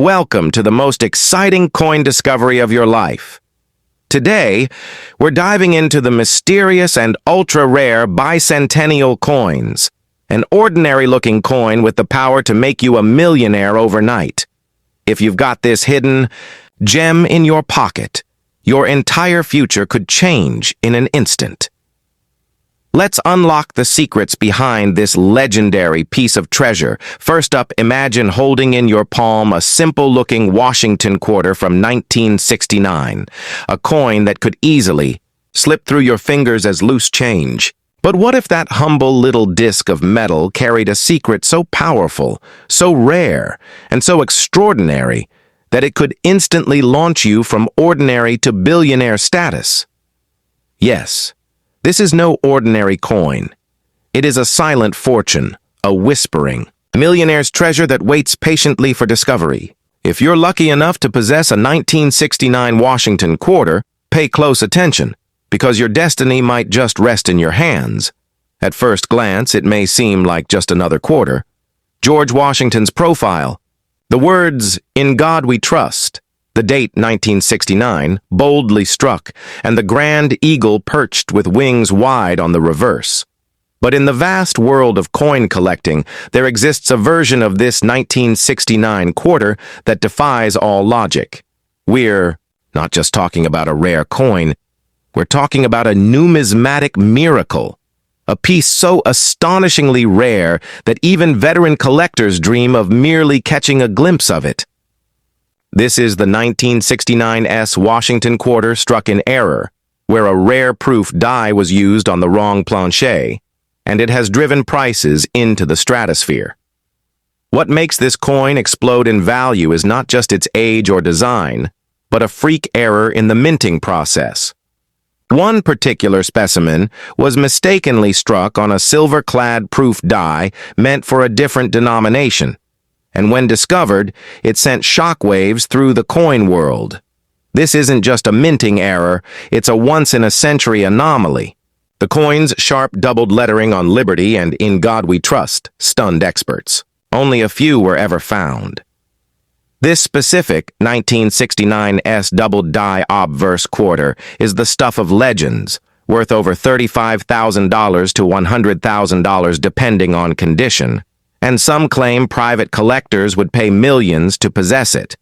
Welcome to the most exciting coin discovery of your life. Today, we're diving into the mysterious and ultra-rare Bicentennial coins, an ordinary-looking coin with the power to make you a millionaire overnight. If you've got this hidden gem in your pocket, your entire future could change in an instant. Let's unlock the secrets behind this legendary piece of treasure. First up, imagine holding in your palm a simple-looking Washington quarter from 1969, a coin that could easily slip through your fingers as loose change. But what if that humble little disc of metal carried a secret so powerful, so rare, and so extraordinary that it could instantly launch you from ordinary to billionaire status? Yes. This is no ordinary coin. It is a silent fortune, a whispering, millionaire's treasure that waits patiently for discovery. If you're lucky enough to possess a 1969 Washington quarter, pay close attention, because your destiny might just rest in your hands. At first glance, it may seem like just another quarter. George Washington's profile, the words, "In God We Trust," the date 1969, boldly struck, and the grand eagle perched with wings wide on the reverse. But in the vast world of coin collecting, there exists a version of this 1969 quarter that defies all logic. We're not just talking about a rare coin, we're talking about a numismatic miracle, a piece so astonishingly rare that even veteran collectors dream of merely catching a glimpse of it. This is the 1969 Washington quarter struck in error, where a rare proof die was used on the wrong planche, and it has driven prices into the stratosphere. What makes this coin explode in value is not just its age or design, but a freak error in the minting process. One particular specimen was mistakenly struck on a silver-clad proof die meant for a different denomination, and when discovered, it sent shockwaves through the coin world. This isn't just a minting error, it's a once-in-a-century anomaly. The coin's sharp doubled lettering on Liberty and "In God We Trust" stunned experts. Only a few were ever found. This specific 1969 doubled die obverse quarter is the stuff of legends, worth over $35,000 to $100,000 depending on condition, and some claim private collectors would pay millions to possess it.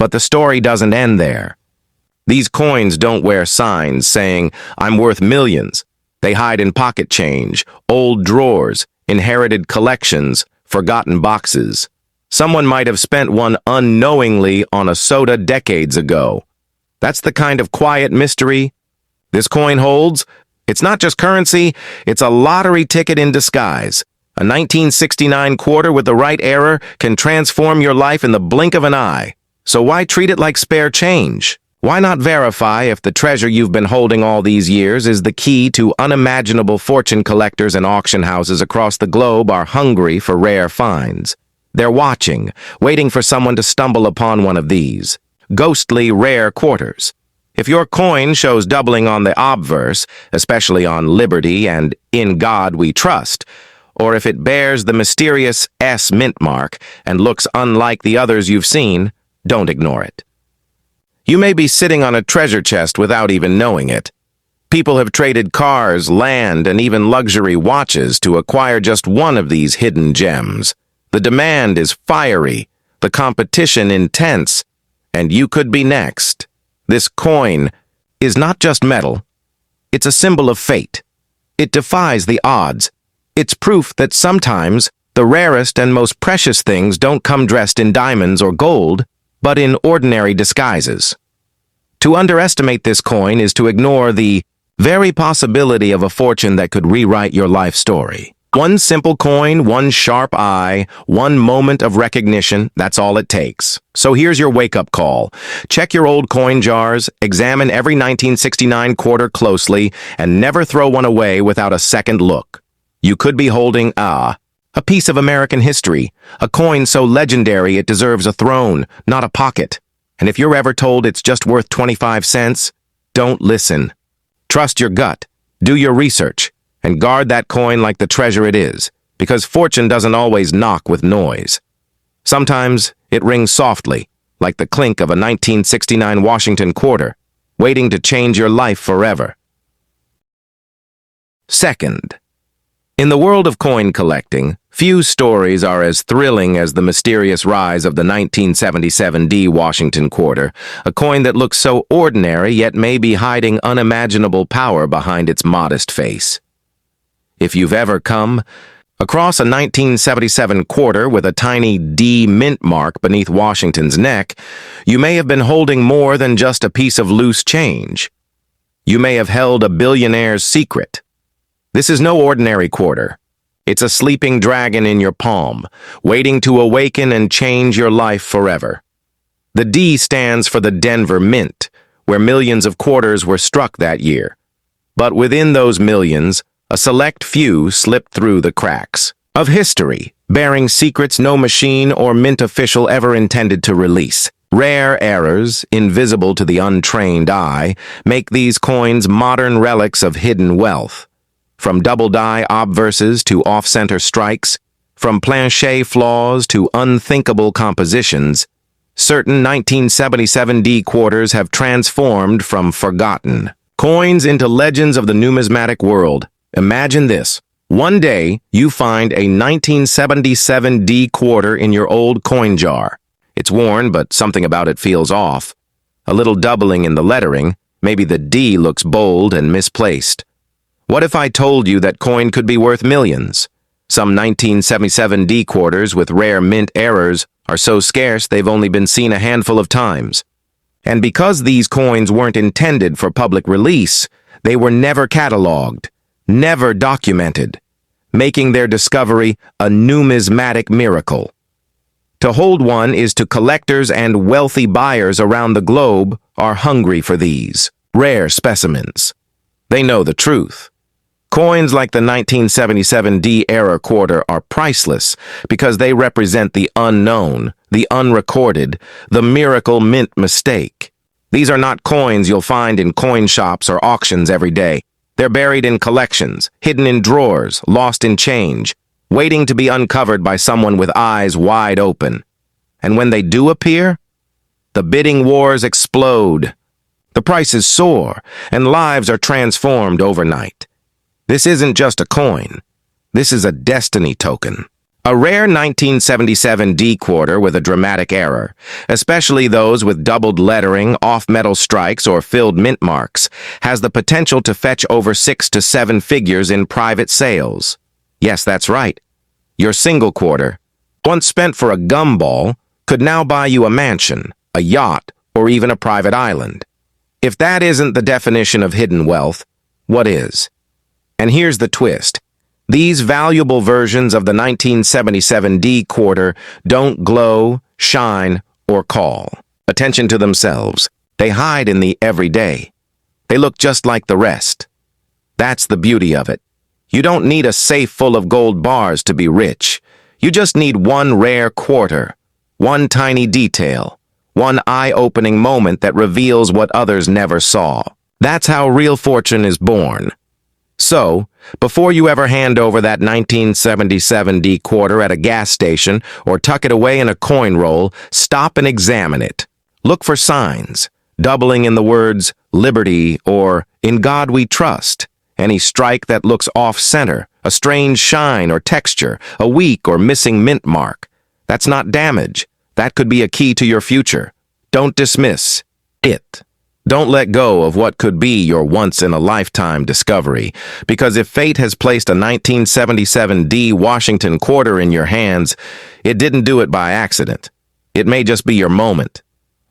But the story doesn't end there. These coins don't wear signs saying, "I'm worth millions." They hide in pocket change, old drawers, inherited collections, forgotten boxes. Someone might have spent one unknowingly on a soda decades ago. That's the kind of quiet mystery this coin holds. It's not just currency, it's a lottery ticket in disguise. A 1969 quarter with the right error can transform your life in the blink of an eye. So why treat it like spare change? Why not verify if the treasure you've been holding all these years is the key to unimaginable fortune collectors and auction houses across the globe are hungry for rare finds? They're watching, waiting for someone to stumble upon one of these ghostly rare quarters. If your coin shows doubling on the obverse, especially on Liberty and "In God We Trust," or if it bears the mysterious S mint mark and looks unlike the others you've seen, don't ignore it. You may be sitting on a treasure chest without even knowing it. People have traded cars, land, and even luxury watches to acquire just one of these hidden gems. The demand is fiery, the competition intense, and you could be next. This coin is not just metal, it's a symbol of fate. It defies the odds. It's proof that sometimes the rarest and most precious things don't come dressed in diamonds or gold, but in ordinary disguises. To underestimate this coin is to ignore the very possibility of a fortune that could rewrite your life story. One simple coin, one sharp eye, one moment of recognition, that's all it takes. So here's your wake-up call. Check your old coin jars, examine every 1969 quarter closely, and never throw one away without a second look. You could be holding a piece of American history, a coin so legendary it deserves a throne, not a pocket. And if you're ever told it's just worth 25 cents, don't listen. Trust your gut, do your research, and guard that coin like the treasure it is, because fortune doesn't always knock with noise. Sometimes It rings softly, like the clink of a 1969 Washington quarter, waiting to change your life forever. Second, in the world of coin collecting, few stories are as thrilling as the mysterious rise of the 1977 Washington quarter, a coin that looks so ordinary yet may be hiding unimaginable power behind its modest face. If you've ever come across a 1977 quarter with a tiny D mint mark beneath Washington's neck, you may have been holding more than just a piece of loose change. You may have held a billionaire's secret. This is no ordinary quarter. It's a sleeping dragon in your palm, waiting to awaken and change your life forever. The D stands for the Denver Mint, where millions of quarters were struck that year. But within those millions, a select few slipped through the cracks of history, bearing secrets no machine or mint official ever intended to release. Rare errors, invisible to the untrained eye, make these coins modern relics of hidden wealth. From double-die obverses to off-center strikes, from planche flaws to unthinkable compositions, certain 1977 D quarters have transformed from forgotten coins into legends of the numismatic world. Imagine this. One day, you find a 1977 D quarter in your old coin jar. It's worn, but something about it feels off. A little doubling in the lettering, maybe the D looks bold and misplaced. What if I told you that coin could be worth millions? Some 1977 D quarters with rare mint errors are so scarce they've only been seen a handful of times. And because these coins weren't intended for public release, they were never cataloged, never documented, making their discovery a numismatic miracle. To hold one is to collectors and wealthy buyers around the globe are hungry for these rare specimens. They know the truth. Coins like the 1977 D-era quarter are priceless because they represent the unknown, the unrecorded, the miracle mint mistake. These are not coins you'll find in coin shops or auctions every day. They're buried in collections, hidden in drawers, lost in change, waiting to be uncovered by someone with eyes wide open. And when they do appear, the bidding wars explode. The prices soar, and lives are transformed overnight. This isn't just a coin. This is a destiny token. A rare 1977 D quarter with a dramatic error, especially those with doubled lettering, off-metal strikes, or filled mint marks, has the potential to fetch over 6 to 7 figures in private sales. Yes, that's right. Your single quarter, once spent for a gumball, could now buy you a mansion, a yacht, or even a private island. If that isn't the definition of hidden wealth, what is? And here's the twist. These valuable versions of the 1977 D quarter don't glow, shine, or call attention to themselves. They hide in the everyday. They look just like the rest. That's the beauty of it. You don't need a safe full of gold bars to be rich. You just need one rare quarter, one tiny detail, one eye-opening moment that reveals what others never saw. That's how real fortune is born. So, before you ever hand over that 1977 D quarter at a gas station or tuck it away in a coin roll, stop and examine it. Look for signs, doubling in the words liberty or in God we trust. Any strike that looks off-center, a strange shine or texture, a weak or missing mint mark. That's not damage. That could be a key to your future. Don't dismiss it. Don't let go of what could be your once-in-a-lifetime discovery, because if fate has placed a 1977 D Washington quarter in your hands, it didn't do it by accident. It may just be your moment.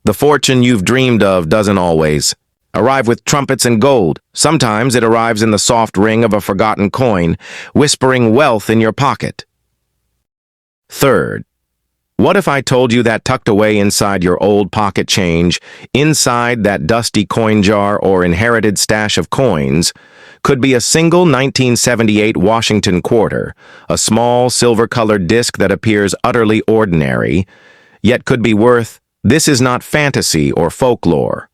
The fortune you've dreamed of doesn't always arrive with trumpets and gold. Sometimes it arrives in the soft ring of a forgotten coin, whispering wealth in your pocket. Third, what if I told you that tucked away inside your old pocket change, inside that dusty coin jar or inherited stash of coins, could be a single 1978 Washington quarter, a small silver-colored disc that appears utterly ordinary, yet could be worth, this is not fantasy or folklore.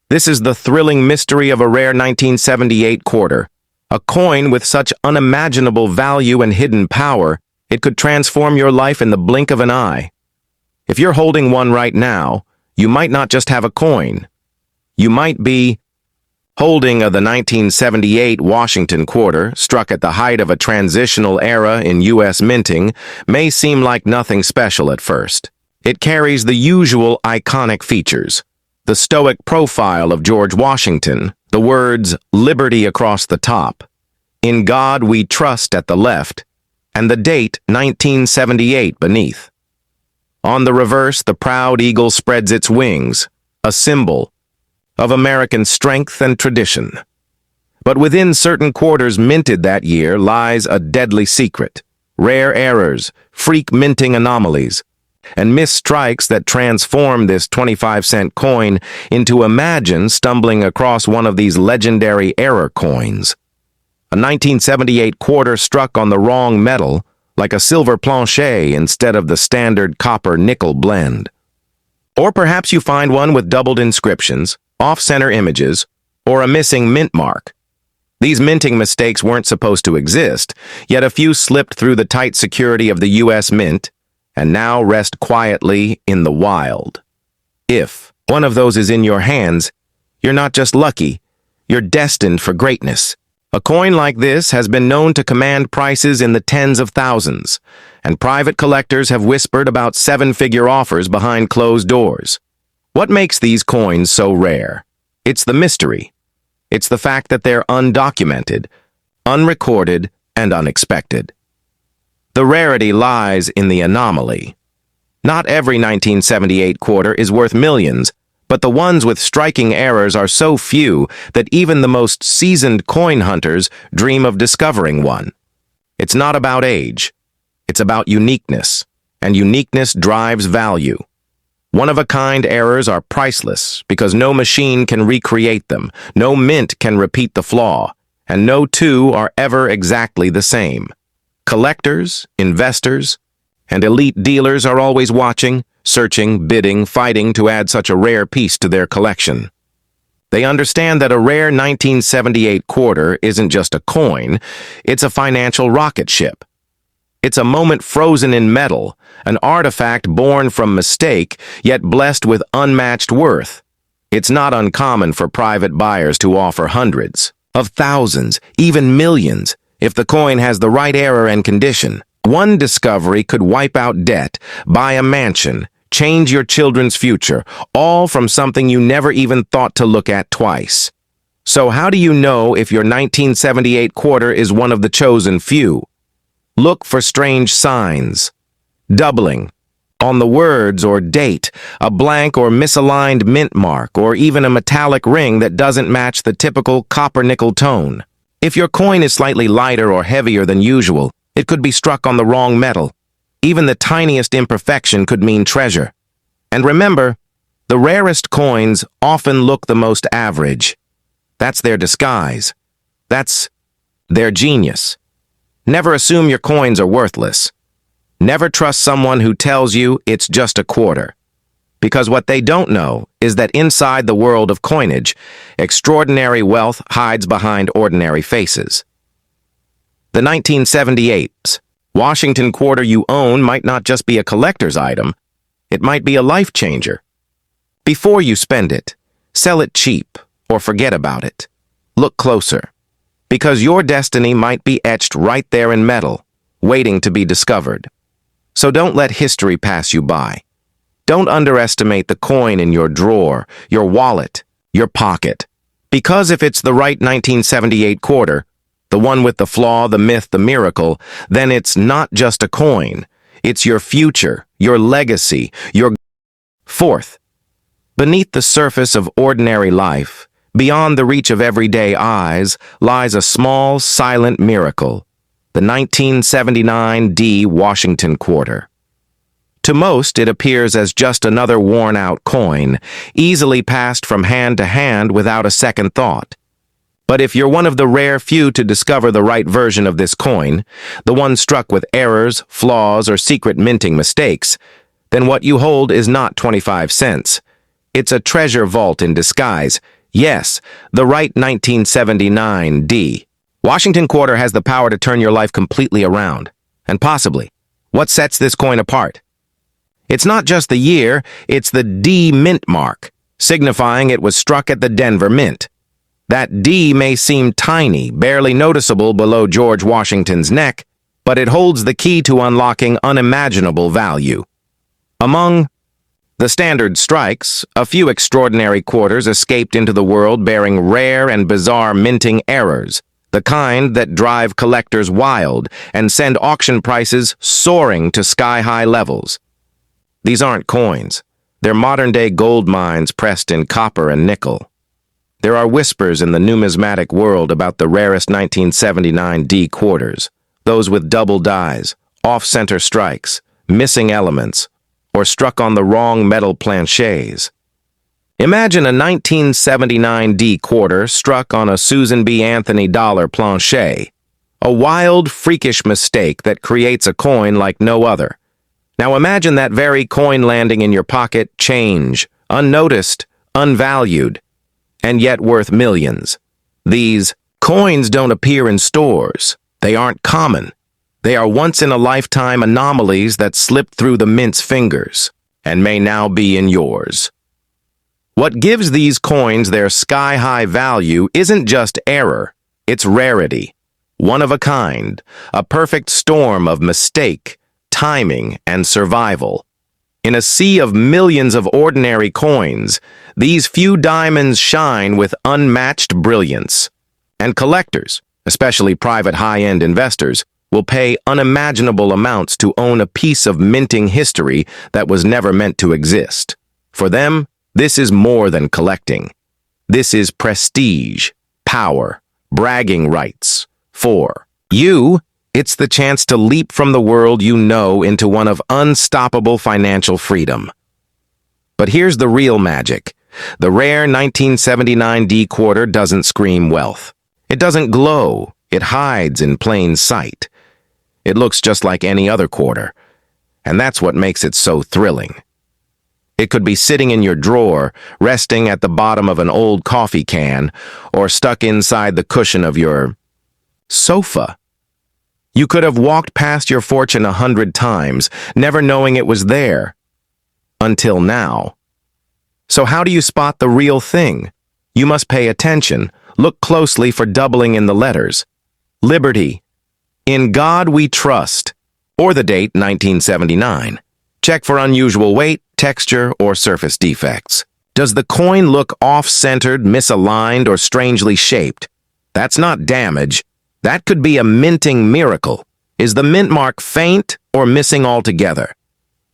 This is the thrilling mystery of a rare 1978 quarter, a coin with such unimaginable value and hidden power, it could transform your life in the blink of an eye. If you're holding one right now, you might not just have a coin. You might be holding the 1978 Washington quarter, struck at the height of a transitional era in U.S. minting, may seem like nothing special at first. It carries the usual iconic features: the stoic profile of George Washington, the words "Liberty" across the top, "In God We Trust" at the left, and the date 1978 beneath. On the reverse, the proud eagle spreads its wings, a symbol of American strength and tradition. But within certain quarters minted that year lies a deadly secret: rare errors, freak minting anomalies, and missed strikes that transform this 25-cent coin into imagine stumbling across one of these legendary error coins. A 1978 quarter struck on the wrong metal, like a silver planchet instead of the standard copper-nickel blend. Or perhaps you find one with doubled inscriptions, off-center images, or a missing mint mark. These minting mistakes weren't supposed to exist, yet a few slipped through the tight security of the U.S. Mint and now rest quietly in the wild. If one of those is in your hands, you're not just lucky, you're destined for greatness. A coin like this has been known to command prices in the tens of thousands, and private collectors have whispered about seven-figure offers behind closed doors. What makes these coins so rare? It's the mystery. It's the fact that they're undocumented, unrecorded, and unexpected. The rarity lies in the anomaly. Not every 1978 quarter is worth millions, but the ones with striking errors are so few that even the most seasoned coin hunters dream of discovering one. It's not about age. It's about uniqueness, and uniqueness drives value. One-of-a-kind errors are priceless because no machine can recreate them, no mint can repeat the flaw, and no two are ever exactly the same. Collectors, investors, and elite dealers are always watching, searching, bidding, fighting to add such a rare piece to their collection. They understand that a rare 1978 quarter isn't just a coin, it's a financial rocket ship. It's a moment frozen in metal, an artifact born from mistake, yet blessed with unmatched worth. It's not uncommon for private buyers to offer hundreds of thousands, even millions, if the coin has the right error and condition. One discovery could wipe out debt, buy a mansion, change your children's future, all from something you never even thought to look at twice. So how do you know if your 1978 quarter is one of the chosen few? Look for strange signs. Doubling on the words or date, a blank or misaligned mint mark, or even a metallic ring that doesn't match the typical copper-nickel tone. If your coin is slightly lighter or heavier than usual, it could be struck on the wrong metal. Even the tiniest imperfection could mean treasure. And remember, the rarest coins often look the most average. That's their disguise. That's their genius. Never assume your coins are worthless. Never trust someone who tells you it's just a quarter. Because what they don't know is that inside the world of coinage, extraordinary wealth hides behind ordinary faces. The 1978 Washington quarter you own might not just be a collector's item, it might be a life changer. Before you spend it, sell it cheap or forget about it. Look closer, because your destiny might be etched right there in metal, waiting to be discovered. So don't let history pass you by. Don't underestimate the coin in your drawer, your wallet, your pocket. Because if it's the right 1978 quarter, the one with the flaw, the myth, the miracle, then it's not just a coin. It's your future, your legacy, your... Fourth, beneath the surface of ordinary life, beyond the reach of everyday eyes, lies a small, silent miracle, the 1979 D Washington quarter. To most, it appears as just another worn-out coin, easily passed from hand to hand without a second thought. But if you're one of the rare few to discover the right version of this coin, the one struck with errors, flaws, or secret minting mistakes, then what you hold is not 25 cents. It's a treasure vault in disguise. Yes, the right 1979 D. Washington quarter has the power to turn your life completely around. And possibly, what sets this coin apart? It's not just the year, it's the D mint mark, signifying it was struck at the Denver Mint. That D may seem tiny, barely noticeable below George Washington's neck, but it holds the key to unlocking unimaginable value. Among the standard strikes, a few extraordinary quarters escaped into the world bearing rare and bizarre minting errors, the kind that drive collectors wild and send auction prices soaring to sky-high levels. These aren't coins. They're modern-day gold mines pressed in copper and nickel. There are whispers in the numismatic world about the rarest 1979 D quarters, those with double dies, off-center strikes, missing elements, or struck on the wrong metal planchets. Imagine a 1979 D quarter struck on a Susan B. Anthony dollar planchet, a wild, freakish mistake that creates a coin like no other. Now imagine that very coin landing in your pocket, change, unnoticed, unvalued, and yet worth millions. These coins don't appear in stores. They aren't common. They are once-in-a-lifetime anomalies that slip through the mint's fingers and may now be in yours. What gives these coins their sky-high value isn't just error, it's rarity. One of a kind, a perfect storm of mistake, timing, and survival. In a sea of millions of ordinary coins, these few diamonds shine with unmatched brilliance. And collectors, especially private high-end investors, will pay unimaginable amounts to own a piece of minting history that was never meant to exist. For them, this is more than collecting. This is prestige, power, bragging rights. For you, it's the chance to leap from the world you know into one of unstoppable financial freedom. But here's the real magic. The rare 1979 D quarter doesn't scream wealth. It doesn't glow. It hides in plain sight. It looks just like any other quarter, and that's what makes it so thrilling. It could be sitting in your drawer, resting at the bottom of an old coffee can, or stuck inside the cushion of your sofa. You could have walked past your fortune 100 times, never knowing it was there. Until now. So how do you spot the real thing? You must pay attention. Look closely for doubling in the letters. Liberty. In God we trust. Or the date 1979. Check for unusual weight, texture, or surface defects. Does the coin look off-centered, misaligned, or strangely shaped? That's not damage. That could be a minting miracle. Is the mint mark faint or missing altogether?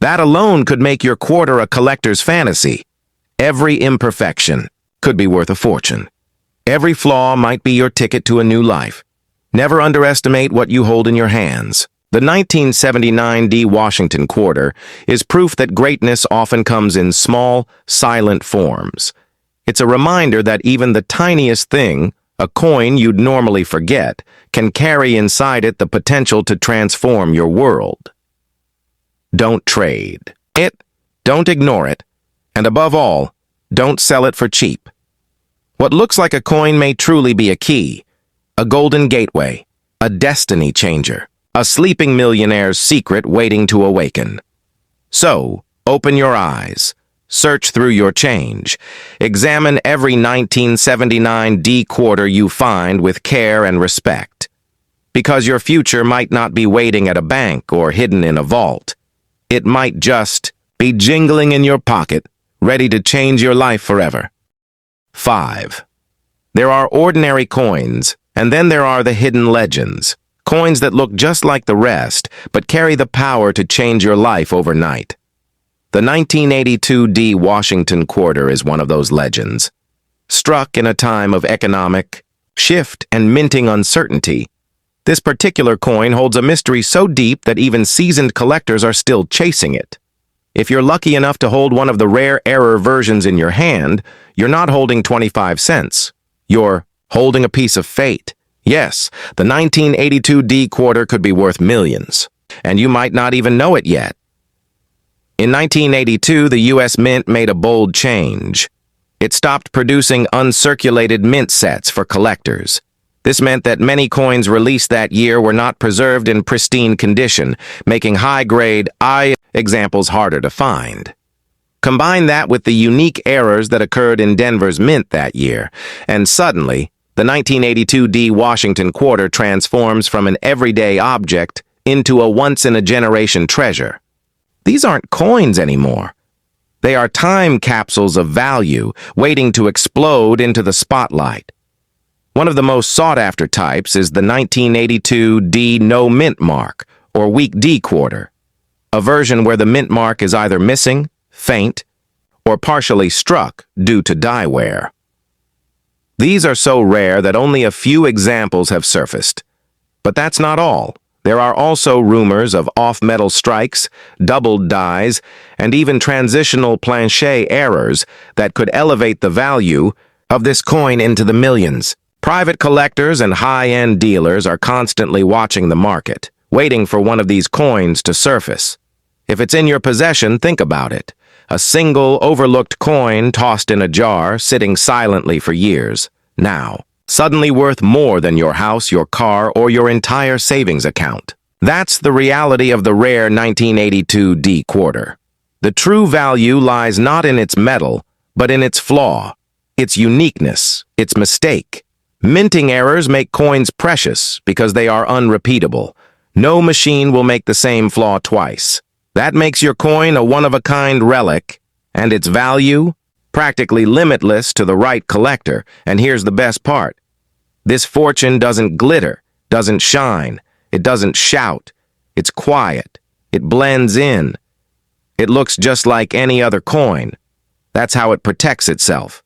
That alone could make your quarter a collector's fantasy. Every imperfection could be worth a fortune. Every flaw might be your ticket to a new life. Never underestimate what you hold in your hands. The 1979 D Washington quarter is proof that greatness often comes in small, silent forms. It's a reminder that even the tiniest thing, a coin you'd normally forget, can carry inside it the potential to transform your world. Don't trade it, don't ignore it, and above all, don't sell it for cheap. What looks like a coin may truly be a key, a golden gateway, a destiny changer, a sleeping millionaire's secret waiting to awaken. So, open your eyes. Search through your change. Examine every 1979 D quarter you find with care and respect. Because your future might not be waiting at a bank or hidden in a vault. It might just be jingling in your pocket, ready to change your life forever. 5. There are ordinary coins, and then there are the hidden legends. Coins that look just like the rest, but carry the power to change your life overnight. The 1982 D Washington quarter is one of those legends. Struck in a time of economic shift and minting uncertainty, this particular coin holds a mystery so deep that even seasoned collectors are still chasing it. If you're lucky enough to hold one of the rare error versions in your hand, you're not holding 25 cents. You're holding a piece of fate. Yes, the 1982 D quarter could be worth millions, and you might not even know it yet. In 1982, the U.S. Mint made a bold change. It stopped producing uncirculated mint sets for collectors. This meant that many coins released that year were not preserved in pristine condition, making high-grade examples harder to find. Combine that with the unique errors that occurred in Denver's mint that year, and suddenly, the 1982 D Washington quarter transforms from an everyday object into a once-in-a-generation treasure. These aren't coins anymore. They are time capsules of value waiting to explode into the spotlight. One of the most sought-after types is the 1982 D no mint mark, or weak D quarter, a version where the mint mark is either missing, faint, or partially struck due to die wear. These are so rare that only a few examples have surfaced. But that's not all. There are also rumors of off-metal strikes, doubled dies, and even transitional planchet errors that could elevate the value of this coin into the millions. Private collectors and high-end dealers are constantly watching the market, waiting for one of these coins to surface. If it's in your possession, think about it. A single, overlooked coin tossed in a jar, sitting silently for years. Now, suddenly worth more than your house, your car, or your entire savings account. That's the reality of the rare 1982 D quarter. The true value lies not in its metal, but in its flaw, its uniqueness, its mistake. Minting errors make coins precious because they are unrepeatable. No machine will make the same flaw twice. That makes your coin a one-of-a-kind relic, and its value practically limitless to the right collector. And here's the best part. This fortune doesn't glitter, doesn't shine, it doesn't shout. It's quiet. It blends in. It looks just like any other coin. That's how it protects itself.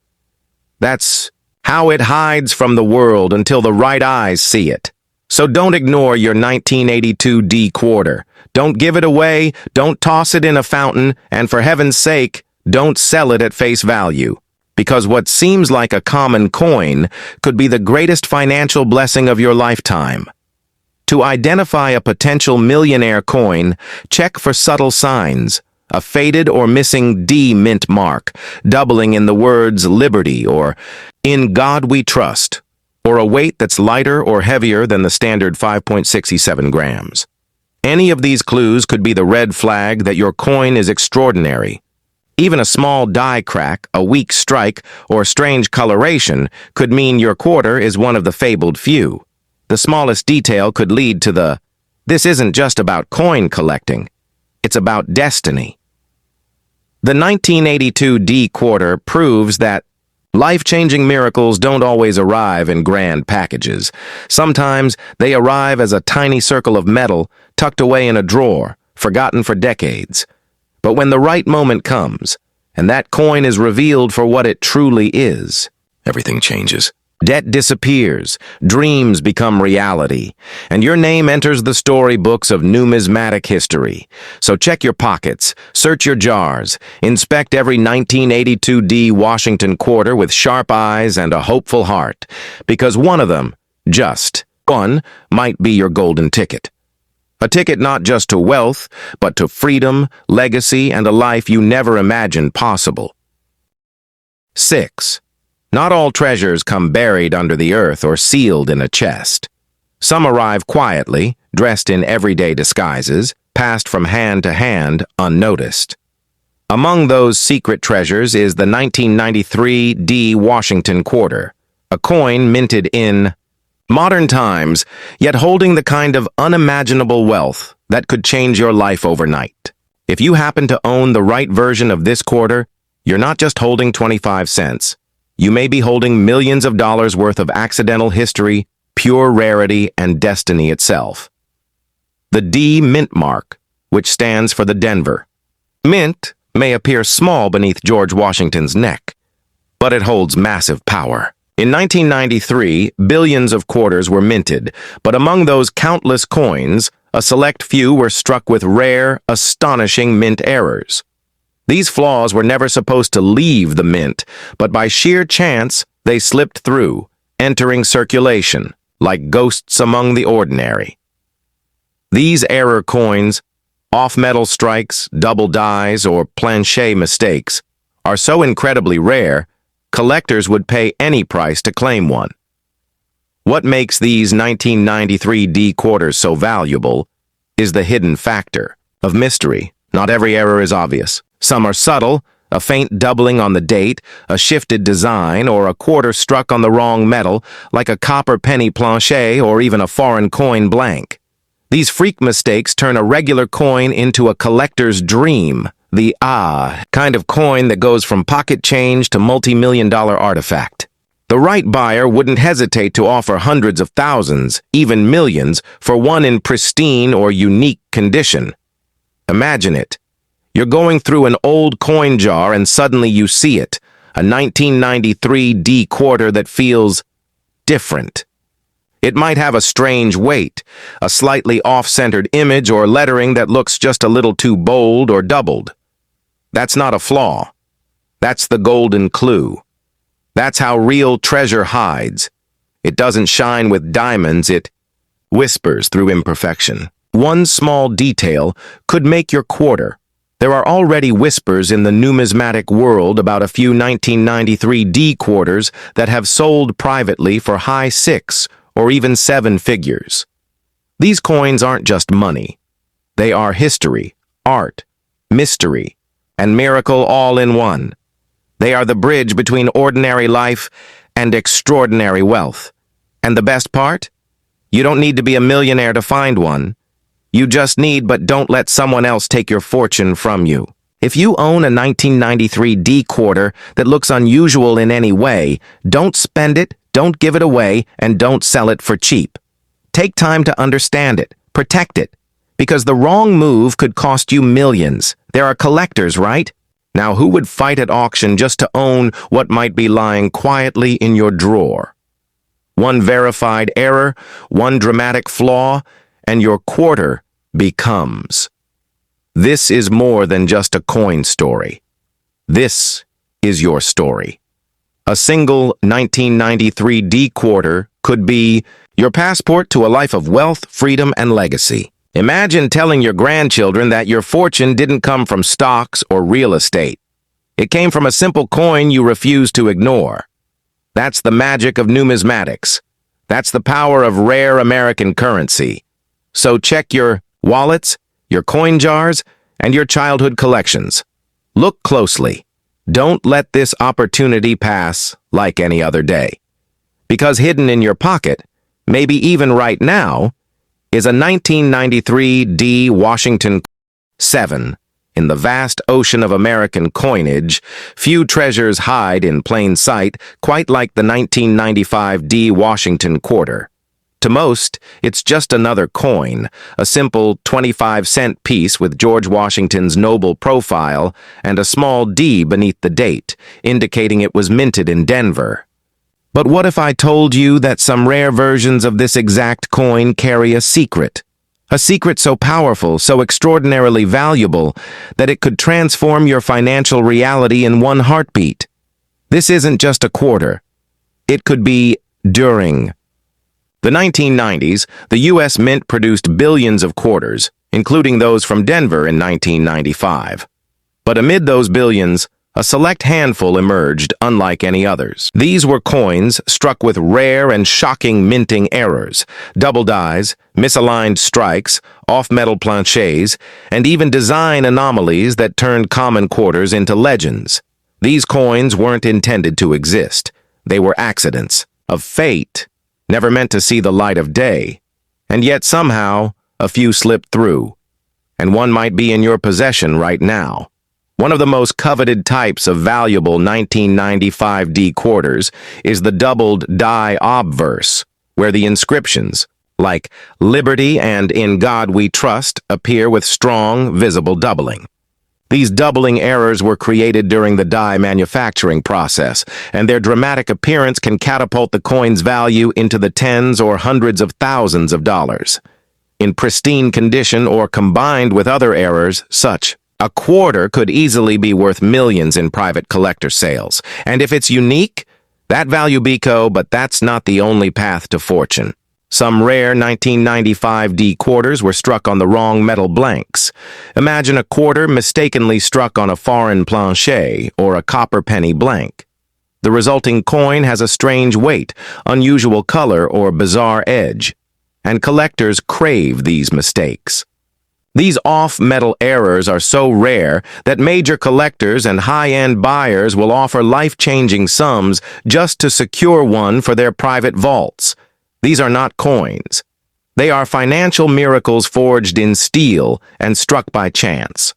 That's how it hides from the world until the right eyes see it. So don't ignore your 1982 D quarter. Don't give it away, don't toss it in a fountain, and for heaven's sake, don't sell it at face value. Because what seems like a common coin could be the greatest financial blessing of your lifetime. To identify a potential millionaire coin, check for subtle signs. A faded or missing D mint mark, doubling in the words liberty or in God we trust, or a weight that's lighter or heavier than the standard 5.67 grams. Any of these clues could be the red flag that your coin is extraordinary. Even a small die crack, a weak strike, or strange coloration could mean your quarter is one of the fabled few. The smallest detail could lead to the, this isn't just about coin collecting, it's about destiny. The 1982 D quarter proves that life-changing miracles don't always arrive in grand packages. Sometimes they arrive as a tiny circle of metal tucked away in a drawer, forgotten for decades. But when the right moment comes, and that coin is revealed for what it truly is, everything changes. Debt disappears, dreams become reality, and your name enters the storybooks of numismatic history. So check your pockets, search your jars, inspect every 1982 D Washington quarter with sharp eyes and a hopeful heart, because one of them, just one, might be your golden ticket. A ticket not just to wealth, but to freedom, legacy, and a life you never imagined possible. 6. Not all treasures come buried under the earth or sealed in a chest. Some arrive quietly, dressed in everyday disguises, passed from hand to hand unnoticed. Among those secret treasures is the 1993 D Washington quarter, a coin minted in modern times, yet holding the kind of unimaginable wealth that could change your life overnight. If you happen to own the right version of this quarter, you're not just holding 25 cents. You may be holding millions of dollars worth of accidental history, pure rarity, and destiny itself. The D mint mark, which stands for the Denver. Mint may appear small beneath George Washington's neck, but it holds massive power. In 1993, billions of quarters were minted, but among those countless coins, a select few were struck with rare, astonishing mint errors. These flaws were never supposed to leave the mint, but by sheer chance, they slipped through, entering circulation, like ghosts among the ordinary. These error coins, off-metal strikes, double dies, or planchet mistakes, are so incredibly rare, collectors would pay any price to claim one. What makes these 1993 D quarters so valuable is the hidden factor of mystery. Not every error is obvious. Some are subtle, a faint doubling on the date, a shifted design, or a quarter struck on the wrong metal, like a copper penny planche or even a foreign coin blank. These freak mistakes turn a regular coin into a collector's dream, the kind of coin that goes from pocket change to multi-million-dollar artifact. The right buyer wouldn't hesitate to offer hundreds of thousands, even millions, for one in pristine or unique condition. Imagine it. You're going through an old coin jar and suddenly you see it, a 1993 D quarter that feels different. It might have a strange weight, a slightly off-centered image or lettering that looks just a little too bold or doubled. That's not a flaw. That's the golden clue. That's how real treasure hides. It doesn't shine with diamonds, it whispers through imperfection. One small detail could make your quarter. There are already whispers in the numismatic world about a few 1993 D quarters that have sold privately for high 6 or even 7 figures. These coins aren't just money. They are history, art, mystery, and miracle all in one. They are the bridge between ordinary life and extraordinary wealth. And the best part? You don't need to be a millionaire to find one. You just need, but don't let someone else take your fortune from you. If you own a 1993 D quarter that looks unusual in any way, don't spend it, don't give it away, and don't sell it for cheap. Take time to understand it, protect it, because the wrong move could cost you millions. There are collectors, right? Now, who would fight at auction just to own what might be lying quietly in your drawer? One verified error, one dramatic flaw, and your quarter becomes. This is more than just a coin story. This is your story. A single 1993 D quarter could be your passport to a life of wealth, freedom, and legacy. Imagine telling your grandchildren that your fortune didn't come from stocks or real estate. It came from a simple coin you refuse to ignore. That's the magic of numismatics. That's the power of rare American currency. So check your wallets, your coin jars, and your childhood collections. Look closely. Don't let this opportunity pass like any other day. Because hidden in your pocket, maybe even right now, is a 1993 D Washington 7. In the vast ocean of American coinage, few treasures hide in plain sight, quite like the 1995 D Washington quarter. To most, it's just another coin, a simple 25-cent piece with George Washington's noble profile and a small D beneath the date, indicating it was minted in Denver. But what if I told you that some rare versions of this exact coin carry a secret? A secret so powerful, so extraordinarily valuable, that it could transform your financial reality in one heartbeat. This isn't just a quarter. It could be during. The 1990s, the U.S. Mint produced billions of quarters, including those from Denver in 1995. But amid those billions, a select handful emerged unlike any others. These were coins struck with rare and shocking minting errors, double dies, misaligned strikes, off-metal planches, and even design anomalies that turned common quarters into legends. These coins weren't intended to exist. They were accidents of fate, never meant to see the light of day. And yet somehow, a few slipped through, and one might be in your possession right now. One of the most coveted types of valuable 1995 D quarters is the doubled die obverse, where the inscriptions, like Liberty and In God We Trust, appear with strong, visible doubling. These doubling errors were created during the die manufacturing process, and their dramatic appearance can catapult the coin's value into the tens or hundreds of thousands of dollars. In pristine condition or combined with other errors, such a quarter could easily be worth millions in private collector sales. And if it's unique, that value beco, but that's not the only path to fortune. Some rare 1995 D quarters were struck on the wrong metal blanks. Imagine a quarter mistakenly struck on a foreign planche or a copper penny blank. The resulting coin has a strange weight, unusual color, or bizarre edge, and collectors crave these mistakes. These off-metal errors are so rare that major collectors and high-end buyers will offer life-changing sums just to secure one for their private vaults. These are not coins. They are financial miracles forged in steel and struck by chance.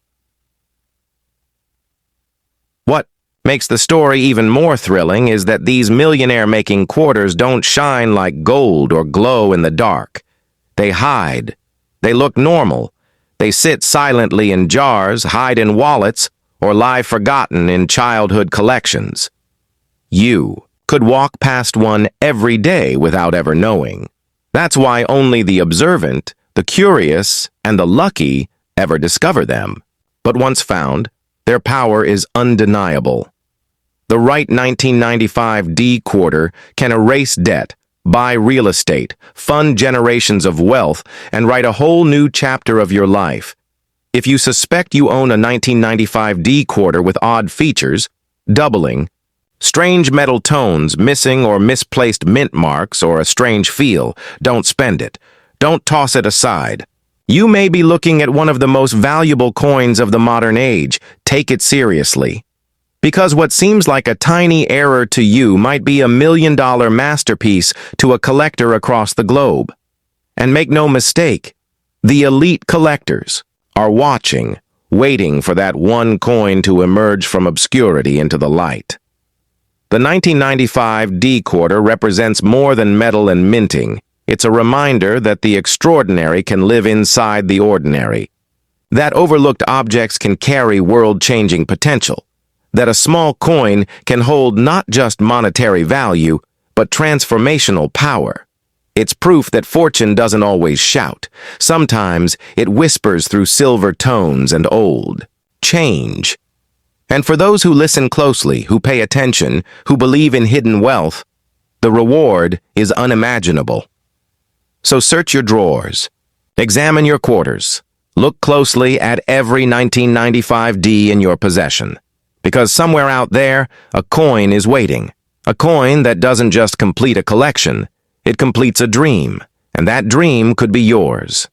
What makes the story even more thrilling is that these millionaire-making quarters don't shine like gold or glow in the dark. They hide. They look normal. They sit silently in jars, hide in wallets, or lie forgotten in childhood collections. You could walk past one every day without ever knowing. That's why only the observant, the curious, and the lucky ever discover them. But once found, their power is undeniable. The right 1995 D quarter can erase debt, buy real estate, fund generations of wealth, and write a whole new chapter of your life. If you suspect you own a 1995 D quarter with odd features, doubling, strange metal tones, missing or misplaced mint marks, or a strange feel, don't spend it. Don't toss it aside. You may be looking at one of the most valuable coins of the modern age. Take it seriously. Because what seems like a tiny error to you might be $1 million masterpiece to a collector across the globe. And make no mistake, the elite collectors are watching, waiting for that one coin to emerge from obscurity into the light. The 1995 D quarter represents more than metal and minting. It's a reminder that the extraordinary can live inside the ordinary. That overlooked objects can carry world-changing potential. That a small coin can hold not just monetary value, but transformational power. It's proof that fortune doesn't always shout. Sometimes it whispers through silver tones and old change. And for those who listen closely, who pay attention, who believe in hidden wealth, the reward is unimaginable. So search your drawers. Examine your quarters. Look closely at every 1995 D in your possession. Because somewhere out there, a coin is waiting. A coin that doesn't just complete a collection, it completes a dream, and that dream could be yours.